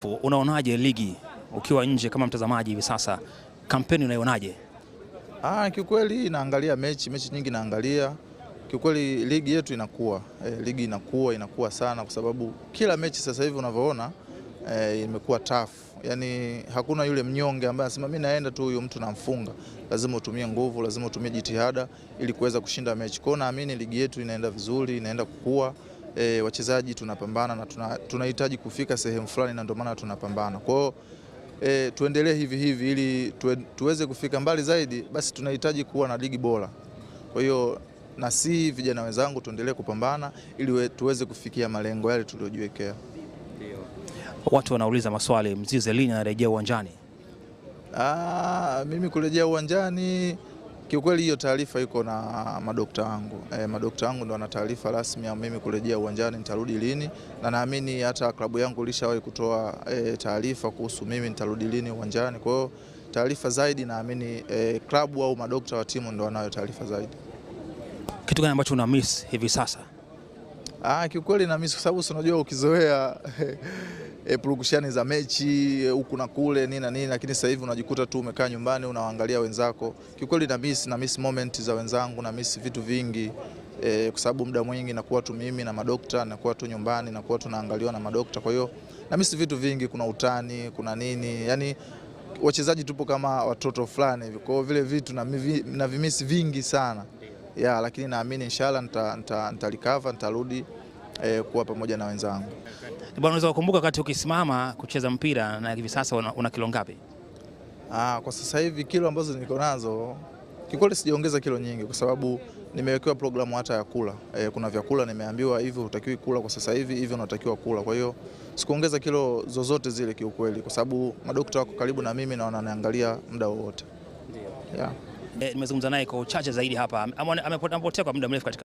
Unaonaje ligi ukiwa nje kama mtazamaji hivi sasa, kampeni unaionaje? Kiukweli naangalia mechi nyingi naangalia. Kiukweli ligi yetu inakuwa, ligi inakuwa sana kwa sababu kila mechi sasa hivi unavyoona imekuwa tough. Yaani hakuna yule mnyonge ambaye anasema mimi naenda tu huyo mtu namfunga. Lazima utumie nguvu, lazima utumie jitihada ili kuweza kushinda mechi. Kwa hiyo naamini ligi yetu inaenda vizuri, inaenda kukua. Wachezaji tunapambana na tunahitaji kufika sehemu fulani na ndio maana tunapambana. Kwa hiyo tuendelee hivi ili tuweze kufika mbali zaidi, basi tunahitaji kuwa na ligi bora. Kwa hiyo na si vijana wenzangu tuendelee kupambana ili tuweze kufikia malengo yale tuliyojiwekea. Watu wanauliza maswali, Mzize lini anarejea uwanjani? Mimi kurejea uwanjani kiukweli hiyo taarifa iko na madokta wangu. Madokta wangu ndio wana taarifa rasmi ya mimi kurejea uwanjani nitarudi lini, na naamini hata klabu yangu ilishawahi kutoa taarifa kuhusu mimi nitarudi lini uwanjani. Kwa hiyo taarifa zaidi naamini klabu au madokta wa timu ndio wanayo taarifa zaidi. Kitu gani ambacho una miss hivi sasa? Kiukweli na miss kwa sababu unajua ukizoea purukushani za mechi huku na kule nini, lakini sasa hivi unajikuta tu umekaa nyumbani unawaangalia wenzako. Kiukweli na miss moment za wenzangu, na miss vitu vingi kwa sababu muda mwingi nakuwa tu mimi na madokta, nakuwa tu nyumbani, nakuwa tunaangaliwa na madokta. Kwa hiyo na miss vitu vingi, kuna utani, kuna nini, yani wachezaji tupo kama watoto fulani hivi. Kwa hiyo vile vitu na vimisi vingi sana. Lakini naamini inshallah nitarecover, nitarudi kuwa pamoja na wenzangu. Bwana, unaweza kukumbuka wakati ukisimama kucheza mpira na hivi sasa una kilo ngapi? Kwa sasa hivi kilo ambazo niko nazo kikweli sijaongeza kilo nyingi kwa sababu nimewekewa programu hata ya kula. Kuna vyakula nimeambiwa hivi hutakiwi kula kwa sasa hivi unatakiwa kula. Kwa hiyo sikuongeza kilo zozote zile kiukweli kwa sababu madokta wako karibu na mimi na wananiangalia muda wote. Nimezungumza naye kwa uchache zaidi hapa. Amepotea kwa muda mrefu katika